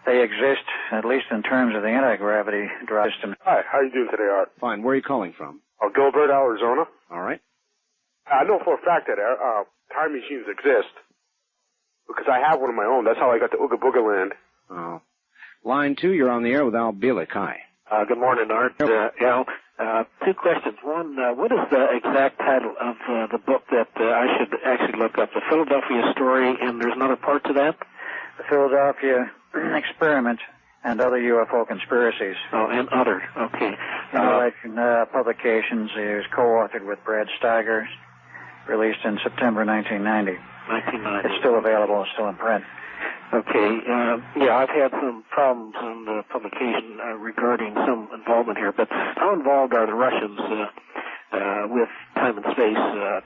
they exist, at least in terms of the anti-gravity drive system. Hi, how you doing today, Art? Fine. Where are you calling from? Gilbert, Arizona. All right. I know for a fact that time machines exist, because I have one of my own. That's how I got to Ooga Booga Land. Oh. Line two, you're on the air with Al Bielek. Hi. Good morning, Art. Al, two questions. One, what is the exact title of the book that I should actually look up? The Philadelphia Story, and there's another part to that? The Philadelphia Experiment and Other UFO Conspiracies. Oh, and other. Okay. Publications. It was co-authored with Brad Steiger, released in September 1990. 1990. It's still available. It's still in print. Okay. I've had some problems on the publication regarding some involvement here, but how involved are the Russians with time and space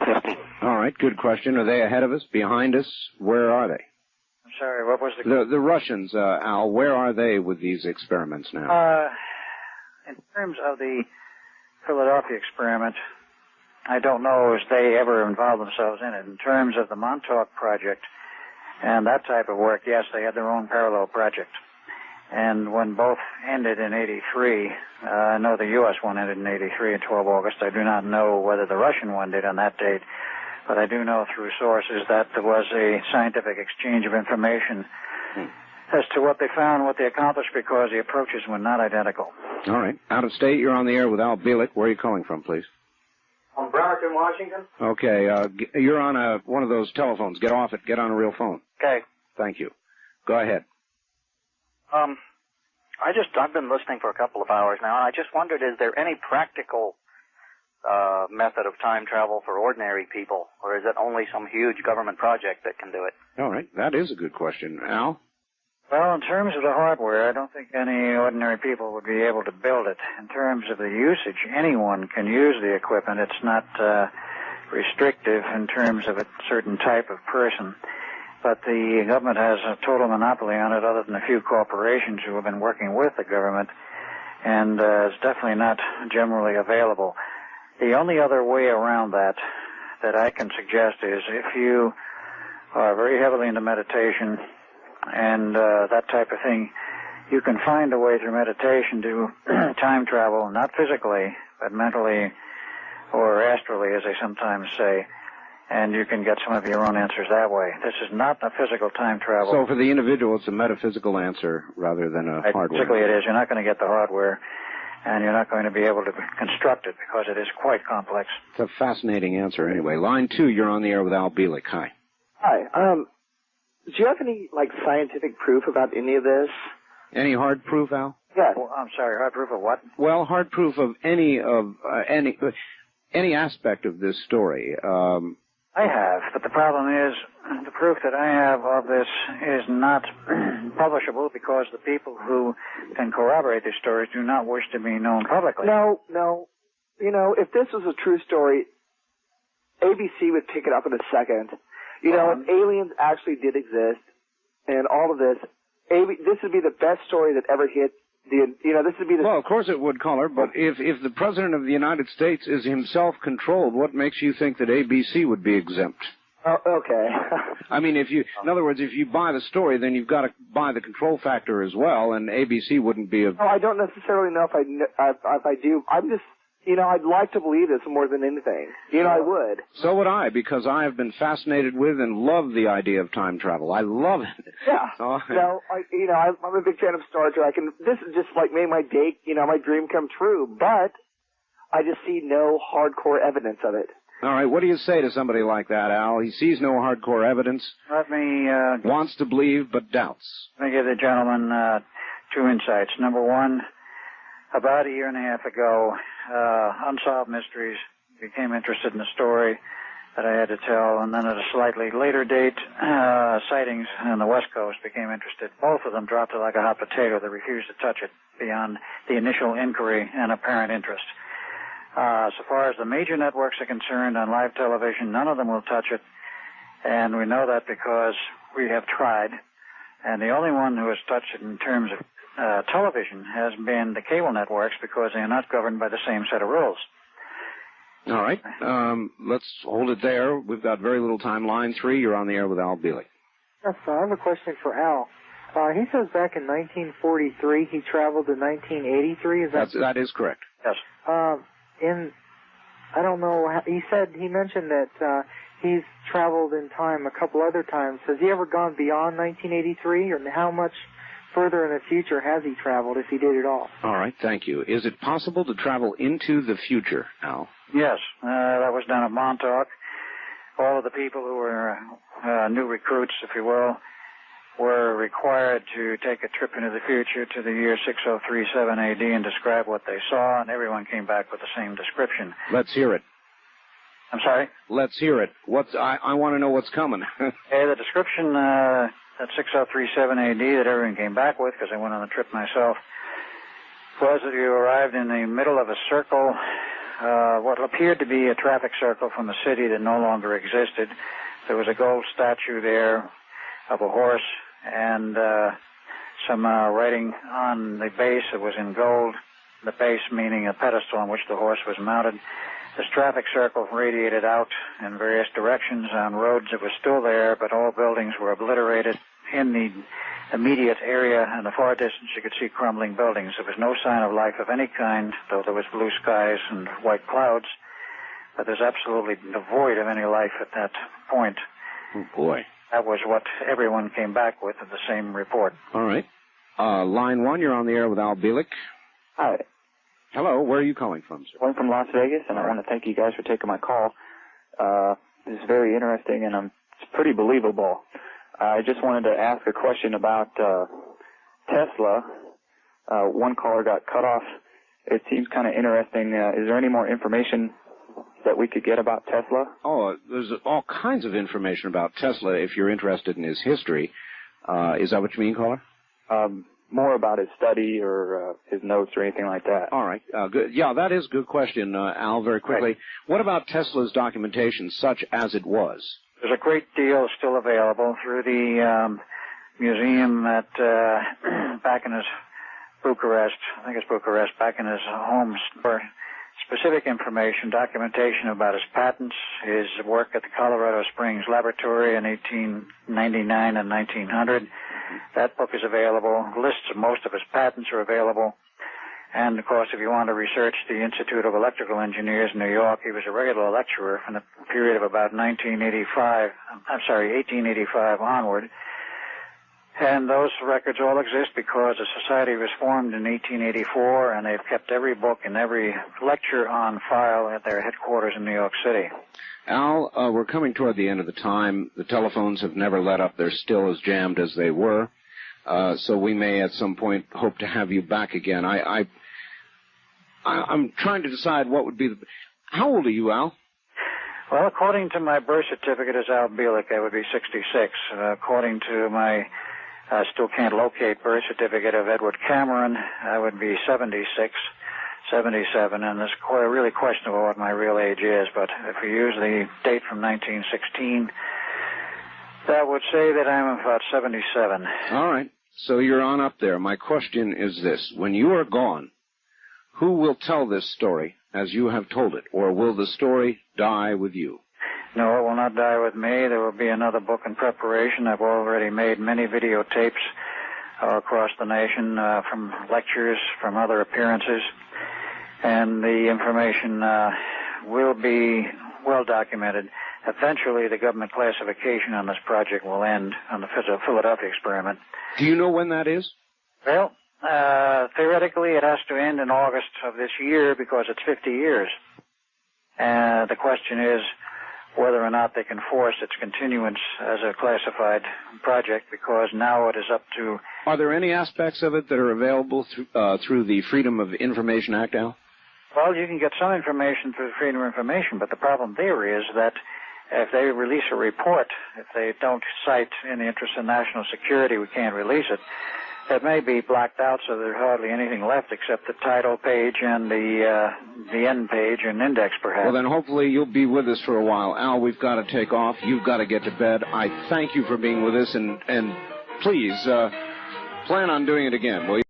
testing? All right, good question. Are they ahead of us, behind us? Where are they? I'm sorry, what was the Russians, Al, where are they with these experiments now? In terms of the Philadelphia experiment, I don't know if they ever involved themselves in it. In terms of the Montauk project and that type of work, yes, they had their own parallel project. And when both ended in 83, I know the U.S. one ended in 83 on 12 August. I do not know whether the Russian one did on that date, but I do know through sources that there was a scientific exchange of information as to what they found, what they accomplished, because the approaches were not identical. All right. Out of state, you're on the air with Al Bielik. Where are you calling from, please? From Bremerton, Washington. Okay. You're on one of those telephones. Get off it. Get on a real phone. Okay. Thank you. Go ahead. I've been listening for a couple of hours now, and I just wondered, is there any practical method of time travel for ordinary people, or is it only some huge government project that can do it? All right. That is a good question. Al? Well, in terms of the hardware, I don't think any ordinary people would be able to build it. In terms of the usage, anyone can use the equipment. It's not restrictive in terms of a certain type of person. But the government has a total monopoly on it, other than a few corporations who have been working with the government, and it's definitely not generally available. The only other way around that I can suggest is if you are very heavily into meditation and that type of thing, you can find a way through meditation to time travel, not physically, but mentally or astrally, as they sometimes say, and you can get some of your own answers that way. This is not a physical time travel. So for the individual, it's a metaphysical answer rather than a hardware. Basically it is. You're not going to get the hardware, and you're not going to be able to construct it because it is quite complex. It's a fascinating answer anyway. Line 2, you're on the air with Al Bielik. Hi. Hi. Do you have any, scientific proof about any of this? Any hard proof, Al? Yes. Well, I'm sorry, hard proof of what? Well, hard proof of any aspect of this story. I have, but the problem is the proof that I have of this is not publishable because the people who can corroborate these stories do not wish to be known publicly. No. You know, if this was a true story, ABC would pick it up in a second. You know, if aliens actually did exist and all of this, this would be the best story that ever hit this would be the... Well, of course it would, caller, but if the President of the United States is himself controlled, what makes you think that ABC would be exempt? Oh, okay. I mean, in other words, if you buy the story, then you've got to buy the control factor as well, and ABC wouldn't be a... No, I don't necessarily know if I do. I'm just... I'd like to believe this more than anything. I would. So would I, because I have been fascinated with and love the idea of time travel. I love it. Yeah. I'm a big fan of Star Trek, and this is just made my day, my dream come true. But I just see no hardcore evidence of it. All right. What do you say to somebody like that, Al? He sees no hardcore evidence. Let me... wants to believe, but doubts. Let me give the gentleman two insights. Number one, about a year and a half ago, Unsolved Mysteries became interested in the story that I had to tell, and then at a slightly later date, sightings on the West Coast became interested. Both of them dropped it like a hot potato. They refused to touch it beyond the initial inquiry and apparent interest. So far as the major networks are concerned on live television, none of them will touch it, and we know that because we have tried, and the only one who has touched it in terms of television has been the cable networks because they are not governed by the same set of rules. All right. Let's hold it there. We've got very little time. Line 3, you're on the air with Al Bielik. Yes, I have a question for Al. He says back in 1943 he traveled to 1983. That is correct. Yes. I don't know, he mentioned that he's traveled in time a couple other times. Has he ever gone beyond 1983, or how much further in the future has he traveled, if he did at all? All right, thank you. Is it possible to travel into the future, Al? Yes, that was done at Montauk. All of the people who were new recruits, if you will, were required to take a trip into the future to the year 6037 AD and describe what they saw, and everyone came back with the same description. Let's hear it. I'm sorry? Let's hear it. I want to know what's coming. The description at 6037 AD that everyone came back with, because I went on the trip myself, was that you arrived in the middle of a circle, what appeared to be a traffic circle from a city that no longer existed. There was a gold statue there of a horse and some writing on the base that was in gold, the base meaning a pedestal on which the horse was mounted. This traffic circle radiated out in various directions on roads that were still there, but all buildings were obliterated. In the immediate area in the far distance, you could see crumbling buildings. There was no sign of life of any kind, though there was blue skies and white clouds. But there's absolutely devoid of any life at that point. Oh, boy. That was what everyone came back with in the same report. All right. Line 1, you're on the air with Al Bielik. Hi. Hello, where are you calling from, sir? I'm from Las Vegas, and I want to thank you guys for taking my call. This is very interesting, and it's pretty believable. I just wanted to ask a question about Tesla. One caller got cut off. It seems kind of interesting. Is there any more information that we could get about Tesla? Oh, there's all kinds of information about Tesla if you're interested in his history. Is that what you mean, caller? More about his study or his notes or anything like that. All right. Good. Yeah, that is a good question, Al, very quickly. Right. What about Tesla's documentation, such as it was? There's a great deal still available through the museum at back in his Bucharest, I think it's Bucharest, back in his home for specific information, documentation about his patents, his work at the Colorado Springs Laboratory in 1899 and 1900. That book is available. Lists of most of his patents are available. And, of course, if you want to research the Institute of Electrical Engineers in New York, he was a regular lecturer from the period of about 1885 onward. And those records all exist because the society was formed in 1884, and they've kept every book and every lecture on file at their headquarters in New York City. Al, we're coming toward the end of the time. The telephones have never let up. They're still as jammed as they were. So we may at some point hope to have you back again. I'm trying to decide what would be the... How old are you, Al? Well, according to my birth certificate as Al Bielik, I would be 66. According to my still can't locate birth certificate of Edward Cameron, I would be 76, 77, and it's really questionable what my real age is, but if we use the date from 1916, that would say that I'm about 77. All right, so you're on up there. My question is this. When you are gone, who will tell this story as you have told it, or will the story die with you? No, it will not die with me. There will be another book in preparation. I've already made many videotapes across the nation from lectures, from other appearances, and the information will be well documented. Eventually, the government classification on this project will end on the Philadelphia experiment. Do you know when that is? Well, theoretically, it has to end in August of this year because it's 50 years. The question is whether or not they can force its continuance as a classified project, because now it is up to... Are there any aspects of it that are available through the Freedom of Information Act, Al? Well, you can get some information through the Freedom of Information, but the problem there is that if they release a report, if they don't cite in the interest of national security, we can't release it. It may be blacked out, so there's hardly anything left except the title page and the end page and index, perhaps. Well, then hopefully you'll be with us for a while. Al, we've got to take off. You've got to get to bed. I thank you for being with us, and please plan on doing it again, will you?